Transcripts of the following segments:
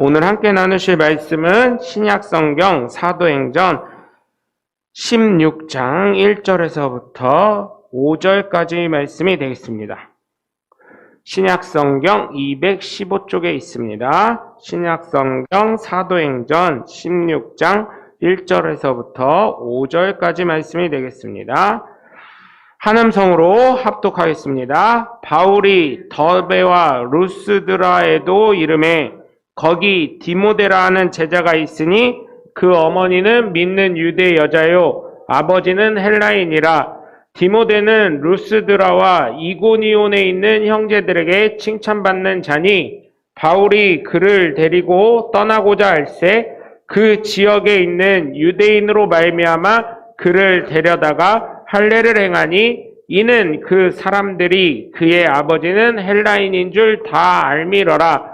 오늘 함께 나누실 말씀은 신약성경 사도행전 16장 1절에서부터 5절까지 말씀이 되겠습니다. 신약성경 215쪽에 있습니다. 신약성경 사도행전 16장 1절에서부터 5절까지 말씀이 되겠습니다. 한음성으로 합독하겠습니다. 바울이 더베와 루스드라에도 이르매 거기 디모데라 하는 제자가 있으니 그 어머니는 믿는 유대 여자요 아버지는 헬라인이라. 디모데는 루스드라와 이고니온에 있는 형제들에게 칭찬받는 자니 바울이 그를 데리고 떠나고자 할새 그 지역에 있는 유대인으로 말미암아 그를 데려다가 할례를 행하니 이는 그 사람들이 그의 아버지는 헬라인인 줄 다 알미러라.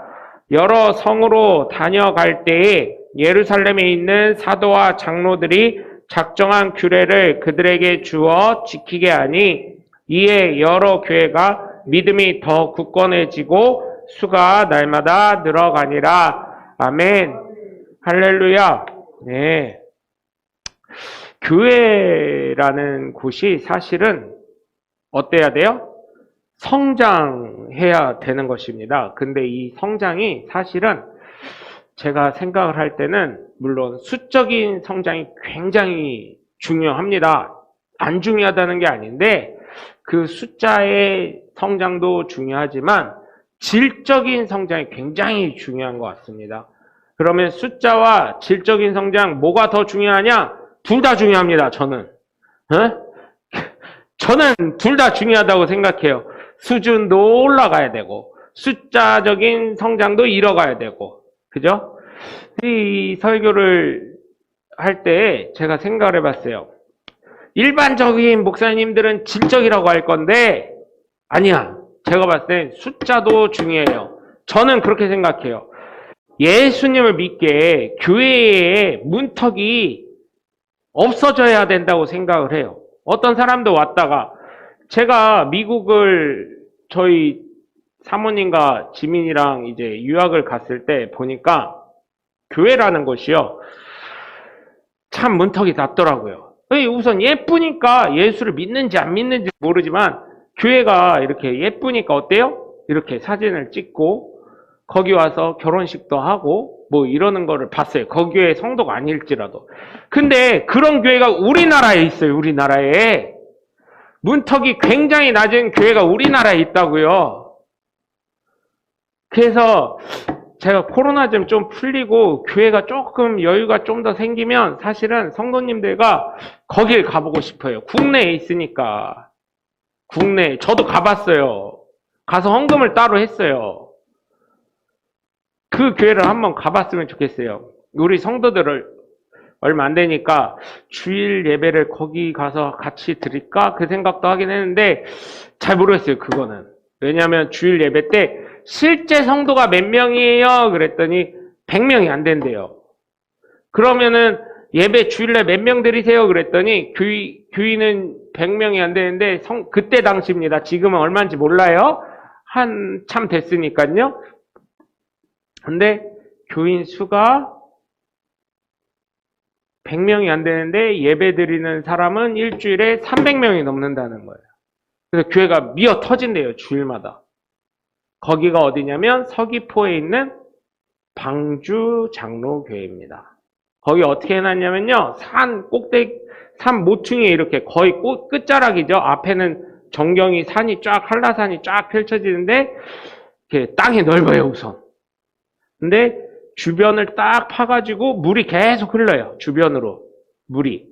여러 성으로 다녀갈 때에 예루살렘에 있는 사도와 장로들이 작정한 규례를 그들에게 주어 지키게 하니 이에 여러 교회가 믿음이 더 굳건해지고 수가 날마다 늘어가니라. 아멘. 할렐루야. 네. 교회라는 곳이 사실은 어때야 돼요? 성장해야 되는 것입니다. 근데 이 성장이 사실은 제가 생각을 할 때는 물론 수적인 성장이 굉장히 중요합니다. 안 중요하다는 게 아닌데 그 숫자의 성장도 중요하지만 질적인 성장이 굉장히 중요한 것 같습니다. 그러면 숫자와 질적인 성장 뭐가 더 중요하냐? 둘 다 중요합니다. 저는 둘 다 중요하다고 생각해요. 수준도 올라가야 되고 숫자적인 성장도 이뤄가야 되고, 그죠? 이 설교를 할 때 제가 생각을 해봤어요. 일반적인 목사님들은 질적이라고 할 건데 아니야. 제가 봤을 때 숫자도 중요해요. 저는 그렇게 생각해요. 예수님을 믿게 교회에 문턱이 없어져야 된다고 생각을 해요. 어떤 사람도 왔다가 제가 미국을 저희 사모님과 지민이랑 이제 유학을 갔을 때 보니까 교회라는 곳이요. 참 문턱이 낮더라고요. 우선 예쁘니까 예수를 믿는지 안 믿는지 모르지만 교회가 이렇게 예쁘니까 어때요? 이렇게 사진을 찍고 거기 와서 결혼식도 하고 뭐 이러는 거를 봤어요. 거기 교회 성도가 아닐지라도. 근데 그런 교회가 우리나라에 있어요. 우리나라에. 문턱이 굉장히 낮은 교회가 우리나라에 있다고요. 그래서 제가 코로나 좀 풀리고 교회가 조금 여유가 좀 더 생기면 사실은 성도님들과 거길 가보고 싶어요. 국내에 있으니까. 국내에. 저도 가봤어요. 가서 헌금을 따로 했어요. 그 교회를 한번 가봤으면 좋겠어요. 우리 성도들을 얼마 안 되니까 주일 예배를 거기 가서 같이 드릴까? 그 생각도 하긴 했는데 잘 모르겠어요. 그거는. 왜냐하면 주일 예배 때 실제 성도가 몇 명이에요? 그랬더니 100명이 안 된대요. 그러면은 예배 주일날 몇 명 드리세요? 그랬더니 교인은 100명이 안 되는데 그때 당시입니다. 지금은 얼마인지 몰라요. 한참 됐으니까요. 근데 교인 수가 100명이 안 되는데 예배 드리는 사람은 일주일에 300명이 넘는다는 거예요. 그래서 교회가 미어 터진대요. 주일마다. 거기가 어디냐면 서귀포에 있는 방주 장로교회입니다. 거기 어떻게 해놨냐면요. 산 모퉁이에 이렇게 거의 끝자락이죠. 앞에는 정경이 산이 쫙 한라산이 쫙 펼쳐지는데 이렇게 땅이 넓어요. 우선. 근데 주변을 딱 파가지고 물이 계속 흘러요. 주변으로 물이.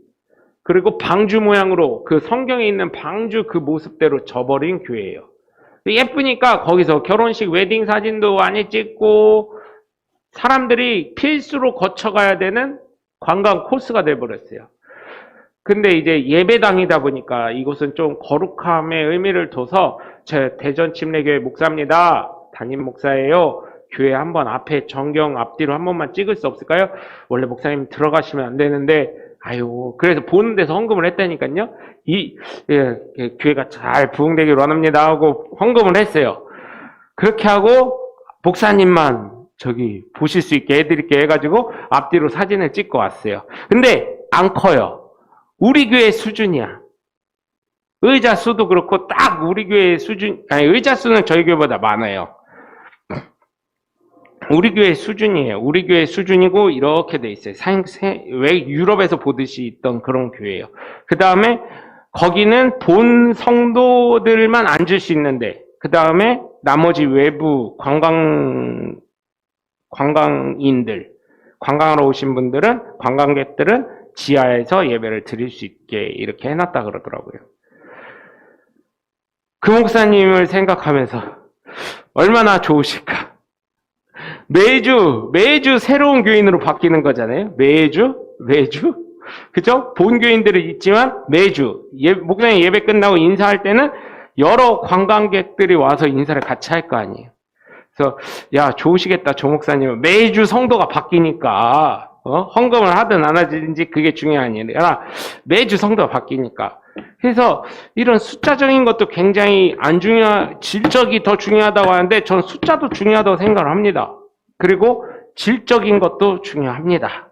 그리고 방주 모양으로 그 성경에 있는 방주 그 모습대로 져버린 교회예요. 예쁘니까 거기서 결혼식 웨딩 사진도 많이 찍고 사람들이 필수로 거쳐가야 되는 관광 코스가 돼버렸어요. 근데 이제 예배당이다 보니까 이곳은 좀 거룩함의 의미를 둬서 제 대전 침례교회 목사입니다. 담임 목사예요. 교회 한번 앞에 정경 앞뒤로 한 번만 찍을 수 없을까요? 원래 목사님 들어가시면 안 되는데 그래서 보는 데서 헌금을 했다니까요. 교회가 잘 부흥되기를 원합니다 하고 헌금을 했어요. 그렇게 하고 목사님만 보실 수 있게 해드릴게 해가지고 앞뒤로 사진을 찍고 왔어요. 근데 안 커요. 우리 교회 수준이야. 의자 수도 그렇고 딱 우리 교회 수준, 아니 의자 수는 저희 교회보다 많아요. 우리 교회 수준이에요. 우리 교회 수준이고 이렇게 돼 있어요. 왜 유럽에서 보듯이 있던 그런 교회예요. 그 다음에 거기는 본 성도들만 앉을 수 있는데, 그 다음에 나머지 외부 관광인들, 관광하러 오신 분들은, 관광객들은 지하에서 예배를 드릴 수 있게 이렇게 해놨다 그러더라고요. 그 목사님을 생각하면서 얼마나 좋으실까. 매주 새로운 교인으로 바뀌는 거잖아요. 매주. 그죠? 본 교인들은 있지만 매주 목사님 예배 끝나고 인사할 때는 여러 관광객들이 와서 인사를 같이 할 거 아니에요. 그래서 야 좋으시겠다 조 목사님은 매주 성도가 바뀌니까 헌금을 하든 안 하든지 그게 중요한 일이 아니라 매주 성도가 바뀌니까. 그래서 이런 숫자적인 것도 굉장히 질적이 더 중요하다고 하는데 전 숫자도 중요하다고 생각을 합니다. 그리고 질적인 것도 중요합니다.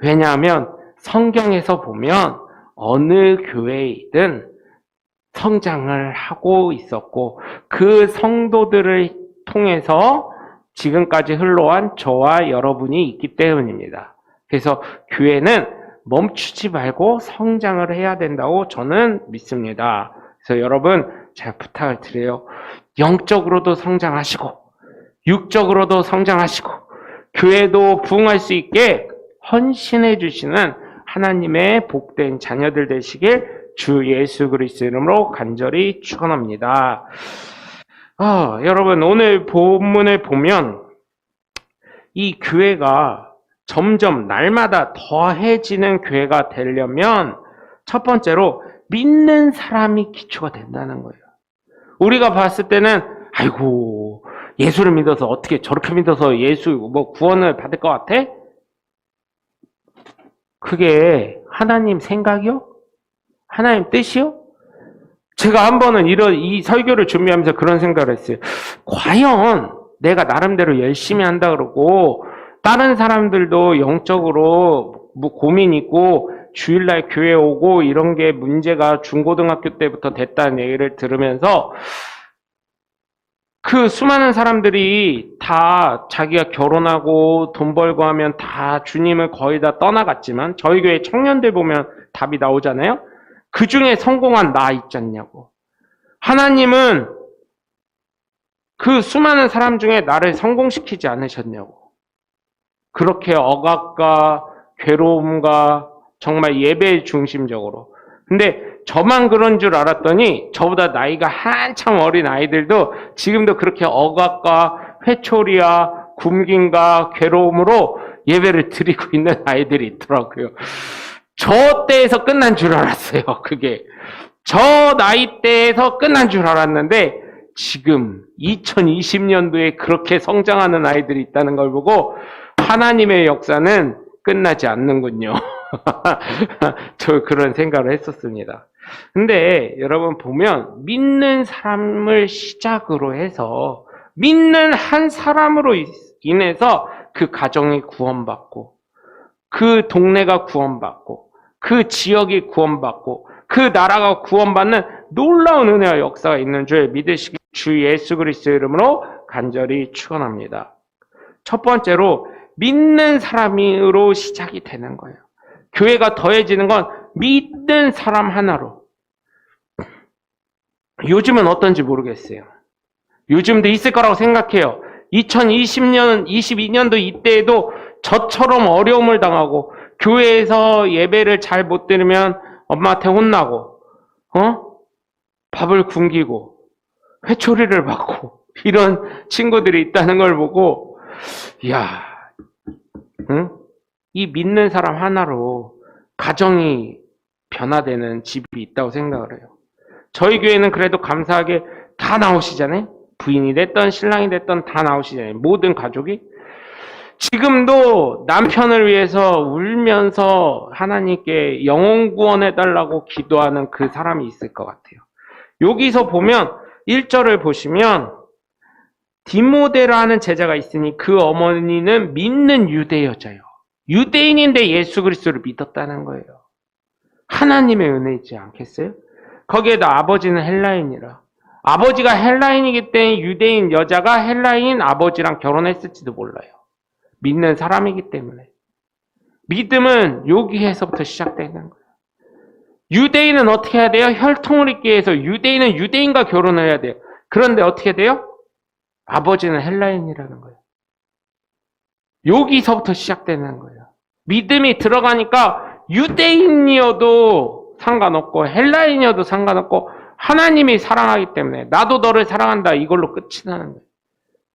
왜냐하면 성경에서 보면 어느 교회이든 성장을 하고 있었고 그 성도들을 통해서 지금까지 흘러온 저와 여러분이 있기 때문입니다. 그래서 교회는 멈추지 말고 성장을 해야 된다고 저는 믿습니다. 그래서 여러분 제가 부탁을 드려요. 영적으로도 성장하시고 육적으로도 성장하시고 교회도 부흥할 수 있게 헌신해 주시는 하나님의 복된 자녀들 되시길 주 예수 그리스도 이름으로 간절히 축원합니다. 여러분 오늘 본문을 보면 이 교회가 점점 날마다 더해지는 교회가 되려면 첫 번째로 믿는 사람이 기초가 된다는 거예요. 우리가 봤을 때는 아이고 예수를 믿어서 어떻게 저렇게 믿어서 예수 구원을 받을 것 같아? 그게 하나님 생각이요? 하나님 뜻이요? 제가 한 번은 이 설교를 준비하면서 그런 생각을 했어요. 과연 내가 나름대로 열심히 한다 그러고 다른 사람들도 영적으로 고민 있고 주일날 교회 오고 이런 게 문제가 중고등학교 때부터 됐다는 얘기를 들으면서 그 수많은 사람들이 다 자기가 결혼하고 돈 벌고 하면 다 주님을 거의 다 떠나갔지만 저희 교회 청년들 보면 답이 나오잖아요. 그 중에 성공한 나 있지 않냐고. 하나님은 그 수많은 사람 중에 나를 성공시키지 않으셨냐고. 그렇게 억압과 괴로움과 정말 예배 중심적으로. 근데 저만 그런 줄 알았더니 저보다 나이가 한참 어린 아이들도 지금도 그렇게 억압과 회초리와 굶김과 괴로움으로 예배를 드리고 있는 아이들이 있더라고요. 저 때에서 끝난 줄 알았어요. 그게. 저 나이 때에서 끝난 줄 알았는데 지금 2020년도에 그렇게 성장하는 아이들이 있다는 걸 보고 하나님의 역사는 끝나지 않는군요. 저 그런 생각을 했었습니다. 근데 여러분 보면 믿는 사람을 시작으로 해서 믿는 한 사람으로 인해서 그 가정이 구원받고 그 동네가 구원받고 그 지역이 구원받고 그 나라가 구원받는 놀라운 은혜와 역사가 있는 줄 믿으시기 주 예수 그리스도 이름으로 간절히 축원합니다. 첫 번째로 믿는 사람으로 시작이 되는 거예요. 교회가 더해지는 건 믿는 사람 하나로. 요즘은 어떤지 모르겠어요. 요즘도 있을 거라고 생각해요. 2020년, 22년도 이때에도 저처럼 어려움을 당하고 교회에서 예배를 잘 못 드리면 엄마한테 혼나고 밥을 굶기고 회초리를 받고 이런 친구들이 있다는 걸 보고 이 믿는 사람 하나로 가정이 변화되는 집이 있다고 생각을 해요. 저희 교회는 그래도 감사하게 다 나오시잖아요. 부인이 됐던 신랑이 됐던 다 나오시잖아요. 모든 가족이. 지금도 남편을 위해서 울면서 하나님께 영혼 구원해달라고 기도하는 그 사람이 있을 것 같아요. 여기서 보면 1절을 보시면 디모데라는 제자가 있으니 그 어머니는 믿는 유대 여자요. 유대인인데 예수 그리스도를 믿었다는 거예요. 하나님의 은혜이지 않겠어요? 거기에다 아버지는 헬라인이라. 아버지가 헬라인이기 때문에 유대인 여자가 헬라인 아버지랑 결혼했을지도 몰라요. 믿는 사람이기 때문에. 믿음은 여기에서부터 시작되는 거예요. 유대인은 어떻게 해야 돼요? 혈통을 잇기 위해서 유대인은 유대인과 결혼을 해야 돼요. 그런데 어떻게 돼요? 아버지는 헬라인이라는 거예요. 여기서부터 시작되는 거예요. 믿음이 들어가니까 유대인이어도 상관없고 헬라인이어도 상관없고 하나님이 사랑하기 때문에 나도 너를 사랑한다 이걸로 끝이 나는 거예요.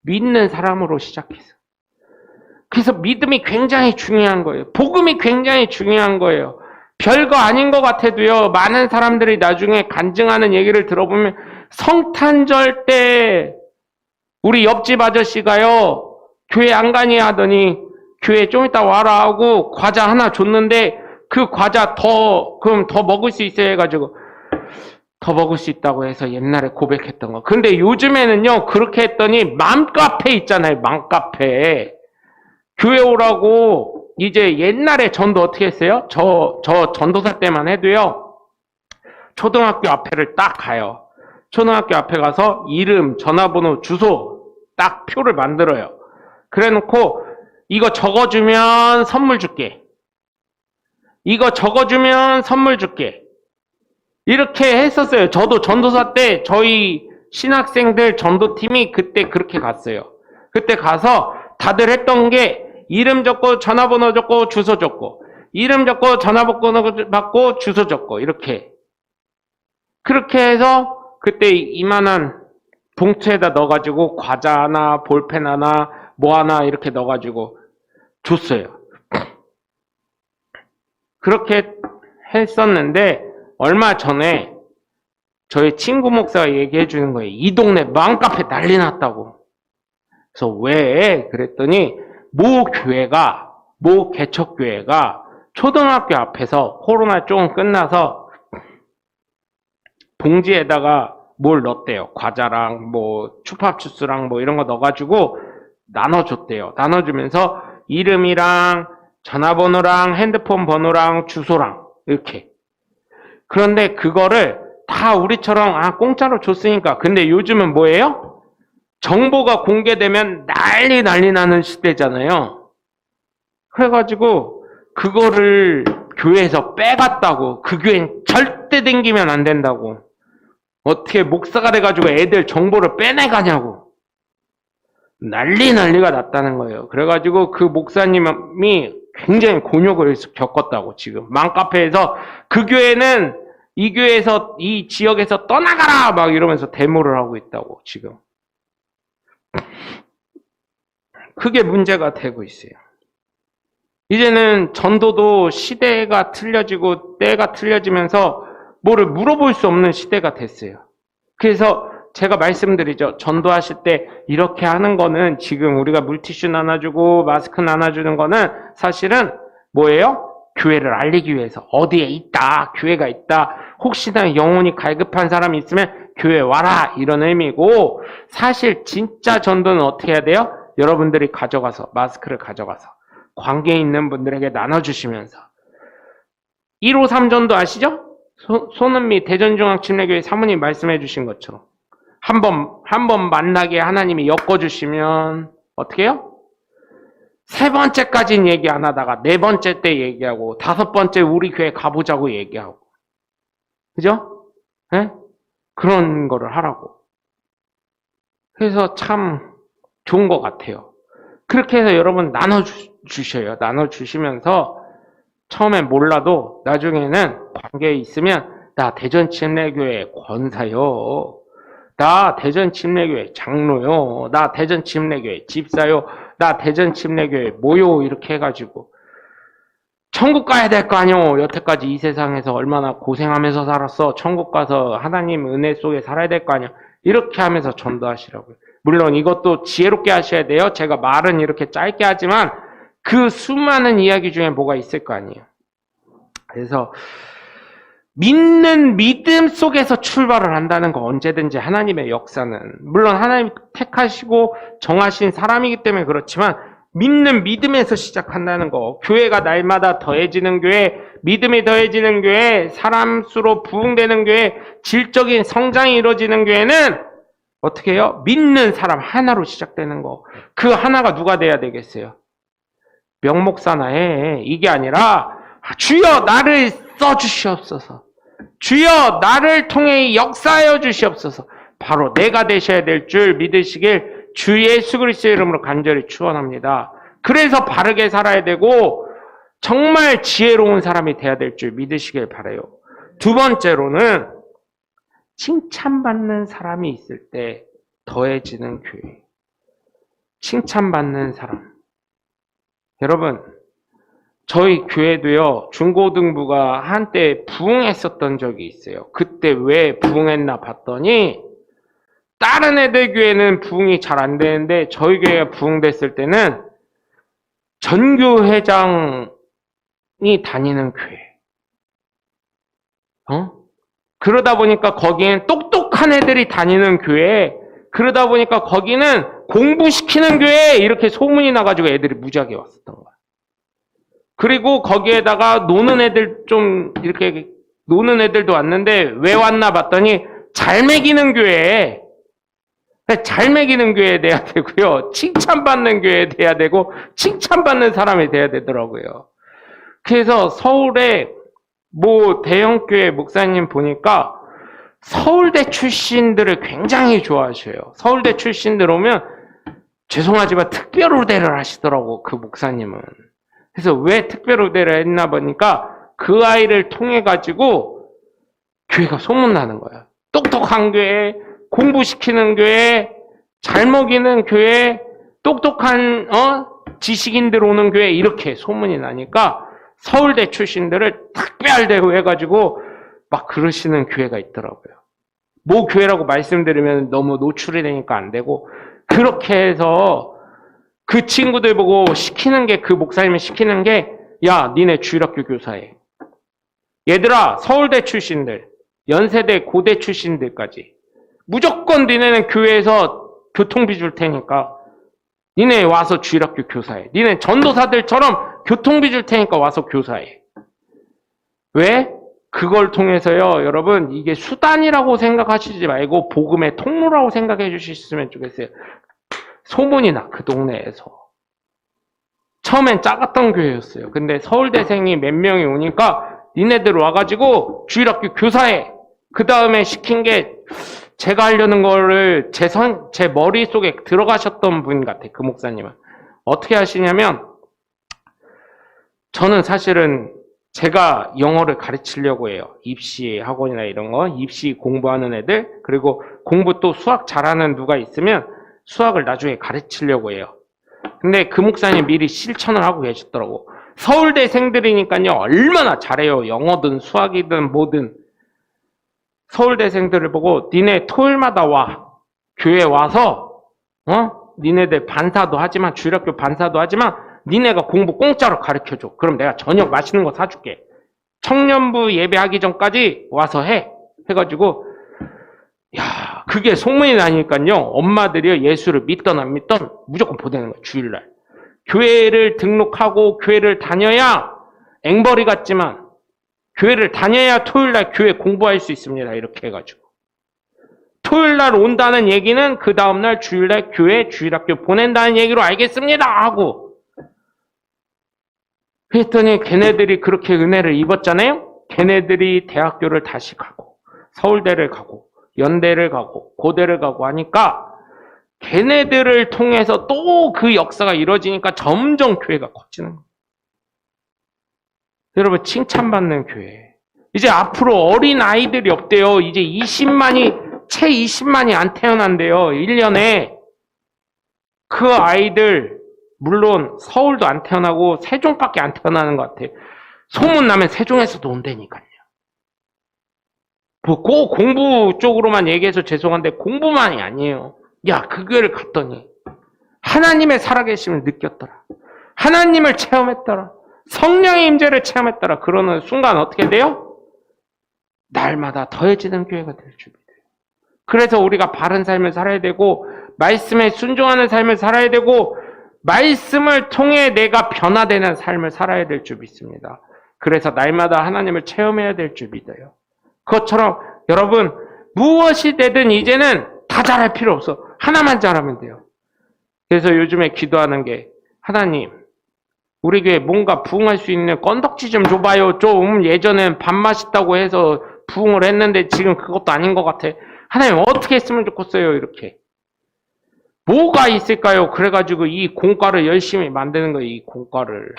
믿는 사람으로 시작해서. 그래서 믿음이 굉장히 중요한 거예요. 복음이 굉장히 중요한 거예요. 별거 아닌 것 같아도요. 많은 사람들이 나중에 간증하는 얘기를 들어보면 성탄절 때 우리 옆집 아저씨가요. 교회 안 가니 하더니 교회 좀 이따 와라 하고 과자 하나 줬는데 그 과자 그럼 더 먹을 수 있어야 해가지고 더 먹을 수 있다고 해서 옛날에 고백했던 거. 근데 요즘에는요. 그렇게 했더니 맘카페 있잖아요. 맘카페. 교회 오라고 이제 옛날에 전도 어떻게 했어요? 저 전도사 때만 해도요. 초등학교 앞에를 딱 가요. 초등학교 앞에 가서 이름, 전화번호, 주소 딱 표를 만들어요. 그래 놓고 이거 적어주면 선물 줄게. 이거 적어주면 선물 줄게. 이렇게 했었어요. 저도 전도사 때 저희 신학생들 전도팀이 그때 그렇게 갔어요. 그때 가서 다들 했던 게 이름 적고 전화번호 적고 주소 적고 이름 적고 전화번호 받고 주소 적고 이렇게 그렇게 해서 그때 이만한 봉투에다 넣어가지고 과자 하나 볼펜 하나 뭐 하나 이렇게 넣어가지고 줬어요. 그렇게 했었는데 얼마 전에 저희 친구 목사가 얘기해 주는 거예요. 이 동네 맘카페 난리 났다고. 그래서 왜? 그랬더니 모 개척교회가 초등학교 앞에서 코로나 조금 끝나서 봉지에다가 뭘 넣었대요. 과자랑 뭐 추파추스랑 뭐 이런 거 넣어가지고 나눠줬대요. 나눠주면서 이름이랑 전화번호랑 핸드폰 번호랑 주소랑 이렇게. 그런데 그거를 다 우리처럼 공짜로 줬으니까. 근데 요즘은 뭐예요? 정보가 공개되면 난리 나는 시대잖아요. 그래가지고 그거를 교회에서 빼갔다고. 그 교회는 절대 댕기면 안 된다고. 어떻게 목사가 돼가지고 애들 정보를 빼내가냐고. 난리가 났다는 거예요. 그래가지고 그 목사님이 굉장히 곤욕을 겪었다고 지금. 맘카페에서 그 교회는 이 교회에서 이 지역에서 떠나가라 막 이러면서 데모를 하고 있다고 지금. 그게 문제가 되고 있어요. 이제는 전도도 시대가 틀려지고 때가 틀려지면서 뭐를 물어볼 수 없는 시대가 됐어요. 그래서 제가 말씀드리죠. 전도하실 때 이렇게 하는 거는 지금 우리가 물티슈 나눠주고 마스크 나눠주는 거는 사실은 뭐예요? 교회를 알리기 위해서. 어디에 있다. 교회가 있다. 혹시나 영혼이 갈급한 사람이 있으면 교회 와라. 이런 의미고 사실 진짜 전도는 어떻게 해야 돼요? 여러분들이 가져가서 마스크를 가져가서 관계에 있는 분들에게 나눠주시면서 153 전도 아시죠? 손은미 대전중앙침례교회 사모님 말씀해 주신 것처럼 한 번 만나게 하나님이 엮어주시면 어떻게 해요? 세 번째까지는 얘기 안 하다가 네 번째 때 얘기하고 다섯 번째 우리 교회 가보자고 얘기하고 그죠? 네? 그런 거를 하라고. 그래서 참 좋은 것 같아요. 그렇게 해서 여러분 나눠주셔요. 나눠주시면서 처음엔 몰라도 나중에는 관계에 있으면 나 대전침례교회 권사요. 나 대전침례교회 장로요. 나 대전침례교회 집사요. 나 대전침례교회 모요. 이렇게 해가지고 천국 가야 될 거 아니오. 여태까지 이 세상에서 얼마나 고생하면서 살았어. 천국 가서 하나님 은혜 속에 살아야 될 거 아니야. 이렇게 하면서 전도하시라고요. 물론 이것도 지혜롭게 하셔야 돼요. 제가 말은 이렇게 짧게 하지만 그 수많은 이야기 중에 뭐가 있을 거 아니에요. 그래서 믿는 믿음 속에서 출발을 한다는 거 언제든지 하나님의 역사는. 물론 하나님 택하시고 정하신 사람이기 때문에 그렇지만 믿는 믿음에서 시작한다는 거. 교회가 날마다 더해지는 교회, 믿음이 더해지는 교회, 사람 수로 부흥되는 교회, 질적인 성장이 이루어지는 교회는 어떻게 해요? 믿는 사람 하나로 시작되는 거. 그 하나가 누가 돼야 되겠어요? 명목사나 해. 이게 아니라 주여 나를 써주시옵소서. 주여 나를 통해 역사하여 주시옵소서. 바로 내가 되셔야 될 줄 믿으시길 주 예수 그리스도의 이름으로 간절히 축원합니다. 그래서 바르게 살아야 되고 정말 지혜로운 사람이 돼야 될 줄 믿으시길 바라요. 두 번째로는 칭찬받는 사람이 있을 때 더해지는 교회. 칭찬받는 사람. 여러분, 저희 교회도요, 중고등부가 한때 부흥했었던 적이 있어요. 그때 왜 부흥했나 봤더니 다른 애들 교회는 부흥이 잘 안 되는데 저희 교회가 부흥됐을 때는 전교회장이 다니는 교회. 그러다 보니까 거기엔 똑똑한 애들이 다니는 교회, 그러다 보니까 거기는 공부시키는 교회 이렇게 소문이 나가지고 애들이 무지하게 왔었던 거야. 그리고 거기에다가 노는 애들 좀 이렇게 노는 애들도 왔는데 왜 왔나 봤더니 잘 먹이는 교회, 잘 먹이는 교회에 돼야 되고요. 칭찬받는 교회에 돼야 되고 칭찬받는 사람이 돼야 되더라고요. 그래서 서울에 뭐 대형교회 목사님 보니까 서울대 출신들을 굉장히 좋아하셔요. 서울대 출신들 오면 죄송하지만 특별 우대를 하시더라고, 그 목사님은. 그래서 왜 특별 우대를 했나 보니까 그 아이를 통해 가지고 교회가 소문나는 거야. 똑똑한 교회, 공부시키는 교회, 잘 먹이는 교회, 똑똑한 지식인들 오는 교회 이렇게 소문이 나니까 서울대 출신들을 특별 대우해가지고 막 그러시는 교회가 있더라고요. 뭐 교회라고 말씀드리면 너무 노출이 되니까 안 되고 그렇게 해서 그 친구들 보고 시키는 게, 그 목사님이 시키는 게, 야 니네 주일학교 교사해. 얘들아 서울대 출신들, 연세대 고대 출신들까지 무조건 니네는 교회에서 교통비 줄 테니까 니네 와서 주일학교 교사해. 니네 전도사들처럼 교통비 줄 테니까 와서 교사해. 왜? 그걸 통해서요, 여러분, 이게 수단이라고 생각하시지 말고 복음의 통로라고 생각해 주셨으면 좋겠어요. 소문이 나, 그 동네에서. 처음엔 작았던 교회였어요. 근데 서울대생이 몇 명이 오니까 니네들 와가지고 주일학교 교사해. 그 다음에 시킨 게 제가 하려는 거를 제 머릿속에 들어가셨던 분 같아, 그 목사님은. 어떻게 하시냐면, 저는 사실은 제가 영어를 가르치려고 해요. 입시 학원이나 이런 거, 입시 공부하는 애들, 그리고 공부 또 수학 잘하는 누가 있으면 수학을 나중에 가르치려고 해요. 근데 그 목사님 미리 실천을 하고 계셨더라고. 서울대생들이니까요, 얼마나 잘해요. 영어든 수학이든 뭐든. 서울대생들을 보고 니네 토요일마다 와. 교회 와서 니네들 반사도 하지만, 주일학교 반사도 하지만 니네가 공부 공짜로 가르쳐줘. 그럼 내가 저녁 맛있는 거 사줄게. 청년부 예배하기 전까지 와서 해. 해가지고 야, 그게 소문이 나니까요, 엄마들이요, 예수를 믿던 안 믿던 무조건 보내는 거예요. 주일날 교회를 등록하고 교회를 다녀야, 앵벌이 같지만 교회를 다녀야 토요일날 교회 공부할 수 있습니다. 이렇게 해가지고 토요일날 온다는 얘기는 그 다음날 주일날 교회 주일학교 보낸다는 얘기로 알겠습니다 하고, 그랬더니 걔네들이 그렇게 은혜를 입었잖아요. 걔네들이 대학교를 다시 가고 서울대를 가고 연대를 가고 고대를 가고 하니까 걔네들을 통해서 또 그 역사가 이루어지니까 점점 교회가 커지는 거예요. 여러분, 칭찬받는 교회. 이제 앞으로 어린 아이들이 없대요. 이제 채 20만이 안 태어난대요. 1년에. 그 아이들 물론 서울도 안 태어나고 세종밖에 안 태어나는 것 같아요. 소문나면 세종에서도 온다니까요. 뭐 꼭 공부 쪽으로만 얘기해서 죄송한데 공부만이 아니에요. 야, 그 교회를 갔더니 하나님의 살아계심을 느꼈더라. 하나님을 체험했더라. 성령의 임재를 체험했더라. 그러는 순간 어떻게 돼요? 날마다 더해지는 교회가 될 준비돼요. 그래서 우리가 바른 삶을 살아야 되고 말씀에 순종하는 삶을 살아야 되고 말씀을 통해 내가 변화되는 삶을 살아야 될 줄 믿습니다. 그래서 날마다 하나님을 체험해야 될 줄 믿어요. 그것처럼 여러분 무엇이 되든 이제는 다 잘할 필요 없어. 하나만 잘하면 돼요. 그래서 요즘에 기도하는 게 하나님 우리 교회 뭔가 부흥할 수 있는 건덕지 좀 줘봐요. 좀 예전엔 밥 맛있다고 해서 부흥을 했는데 지금 그것도 아닌 것 같아. 하나님 어떻게 했으면 좋겠어요. 이렇게. 뭐가 있을까요? 그래가지고 이 공과를 열심히 만드는 거예요. 이 공과를.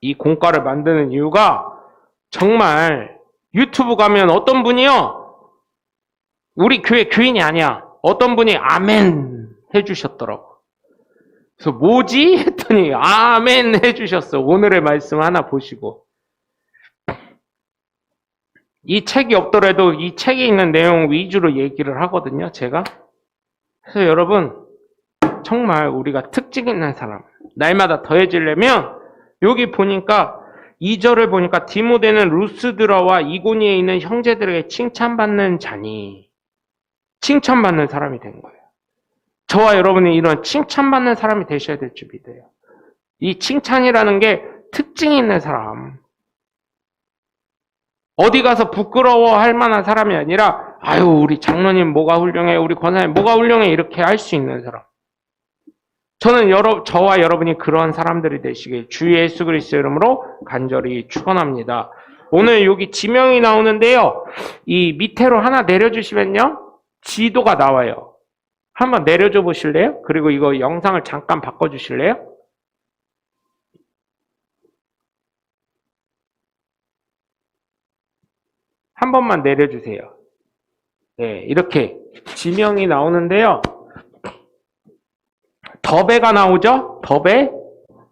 이 공과를 만드는 이유가 정말 유튜브 가면 어떤 분이요. 우리 교회 교인이 아니야. 어떤 분이 아멘 해주셨더라고. 그래서 뭐지? 했더니 아멘 해주셨어. 오늘의 말씀 하나 보시고. 이 책이 없더라도 이 책에 있는 내용 위주로 얘기를 하거든요. 제가. 그래서 여러분 정말 우리가 특징 있는 사람 날마다 더해지려면 여기 보니까 2절을 보니까 디모데는 루스드라와 이고니에 있는 형제들에게 칭찬받는 자니 칭찬받는 사람이 된 거예요. 저와 여러분이 이런 칭찬받는 사람이 되셔야 될 줄 믿어요. 이 칭찬이라는 게 특징이 있는 사람. 어디 가서 부끄러워할 만한 사람이 아니라 아유 우리 장로님 뭐가 훌륭해, 우리 권사님 뭐가 훌륭해 이렇게 할 수 있는 사람. 저는 저와 여러분이 그런 사람들이 되시길 주 예수 그리스도의 이름으로 간절히 축원합니다. 오늘 여기 지명이 나오는데요. 이 밑으로 하나 내려주시면요. 지도가 나와요. 한번 내려줘 보실래요? 그리고 이거 영상을 잠깐 바꿔주실래요? 한 번만 내려주세요. 네, 이렇게 지명이 나오는데요. 더베가 나오죠?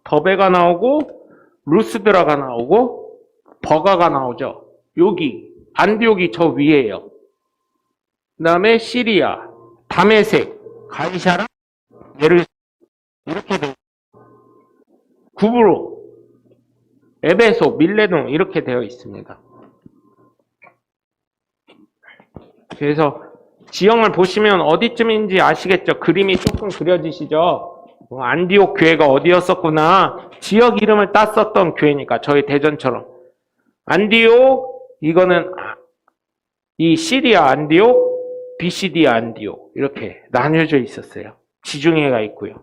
더베가 나오고 루스드라가 나오고 버가가 나오죠. 여기 안디옥이 저 위에요. 그 다음에 시리아, 다메섹, 가이사라, 예루살렘 이렇게 되어 구브로, 에베소, 밀레노 이렇게 되어 있습니다. 그래서 지형을 보시면 어디쯤인지 아시겠죠? 그림이 조금 그려지시죠? 안디옥 교회가 어디였었구나. 지역 이름을 땄었던 교회니까 저희 대전처럼. 안디옥 이거는 이 시리아 안디옥, BCD 안디옥 이렇게 나뉘어져 있었어요. 지중해가 있고요.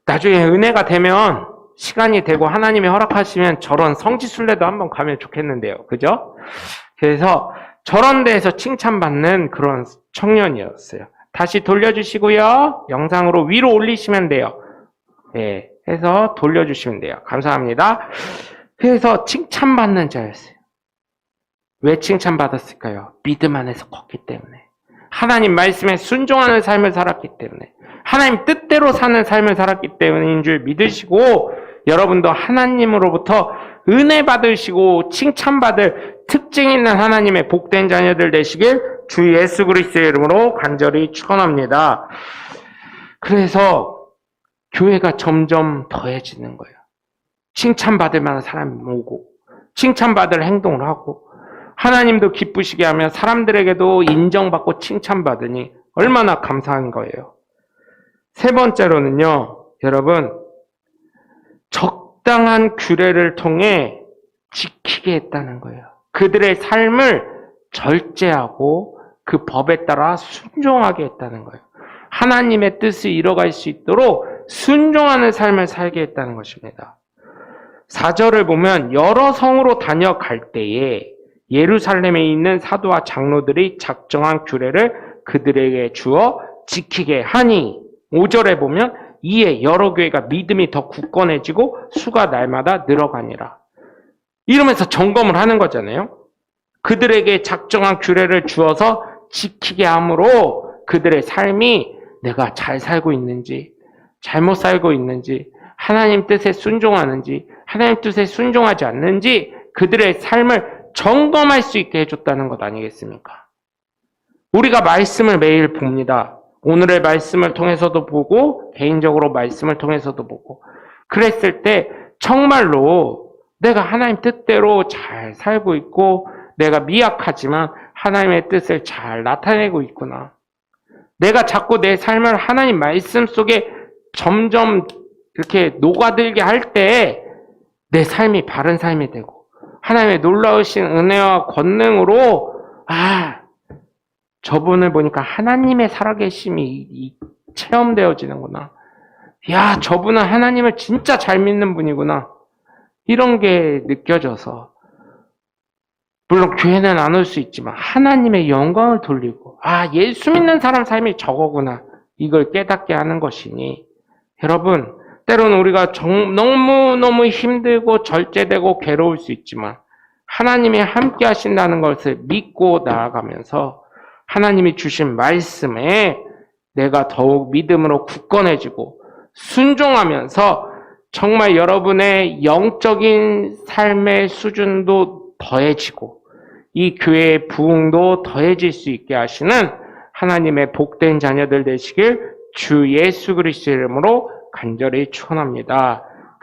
나중에 은혜가 되면 시간이 되고 하나님이 허락하시면 저런 성지순례도 한번 가면 좋겠는데요. 그죠? 그래서 저런 데에서 칭찬받는 그런 청년이었어요. 다시 돌려주시고요. 영상으로 위로 올리시면 돼요. 네, 해서 돌려주시면 돼요. 감사합니다. 그래서 칭찬받는 자였어요. 왜 칭찬받았을까요? 믿음 안에서 컸기 때문에. 하나님 말씀에 순종하는 삶을 살았기 때문에. 하나님 뜻대로 사는 삶을 살았기 때문인 줄 믿으시고 여러분도 하나님으로부터 은혜 받으시고 칭찬받을 특징 있는 하나님의 복된 자녀들 되시길 주 예수 그리스도의 이름으로 간절히 축원합니다. 그래서 교회가 점점 더해지는 거예요. 칭찬받을 만한 사람이 오고 칭찬받을 행동을 하고 하나님도 기쁘시게 하며 사람들에게도 인정받고 칭찬받으니 얼마나 감사한 거예요. 세 번째로는요. 여러분 적당한 규례를 통해 지키게 했다는 거예요. 그들의 삶을 절제하고 그 법에 따라 순종하게 했다는 거예요. 하나님의 뜻을 이뤄갈 수 있도록 순종하는 삶을 살게 했다는 것입니다. 4절을 보면 여러 성으로 다녀갈 때에 예루살렘에 있는 사도와 장로들이 작정한 규례를 그들에게 주어 지키게 하니 5절에 보면 이에 여러 교회가 믿음이 더 굳건해지고 수가 날마다 늘어가니라. 이러면서 점검을 하는 거잖아요. 그들에게 작정한 규례를 주어서 지키게 함으로 그들의 삶이 내가 잘 살고 있는지 잘못 살고 있는지 하나님 뜻에 순종하는지 하나님 뜻에 순종하지 않는지 그들의 삶을 점검할 수 있게 해줬다는 것 아니겠습니까? 우리가 말씀을 매일 봅니다. 오늘의 말씀을 통해서도 보고 개인적으로 말씀을 통해서도 보고 그랬을 때 정말로 내가 하나님 뜻대로 잘 살고 있고 내가 미약하지만 하나님의 뜻을 잘 나타내고 있구나. 내가 자꾸 내 삶을 하나님 말씀 속에 점점 이렇게 녹아들게 할 때 내 삶이 바른 삶이 되고 하나님의 놀라우신 은혜와 권능으로 저분을 보니까 하나님의 살아계심이 체험되어지는구나. 야, 저분은 하나님을 진짜 잘 믿는 분이구나. 이런 게 느껴져서 물론 교회는 안 올 수 있지만 하나님의 영광을 돌리고 예수 믿는 사람 삶이 저거구나. 이걸 깨닫게 하는 것이니 여러분 때로는 우리가 너무너무 힘들고 절제되고 괴로울 수 있지만 하나님이 함께 하신다는 것을 믿고 나아가면서 하나님이 주신 말씀에 내가 더욱 믿음으로 굳건해지고 순종하면서 정말 여러분의 영적인 삶의 수준도 더해지고 이 교회의 부흥도 더해질 수 있게 하시는 하나님의 복된 자녀들 되시길 주 예수 그리스도의 이름으로 간절히 축원합니다.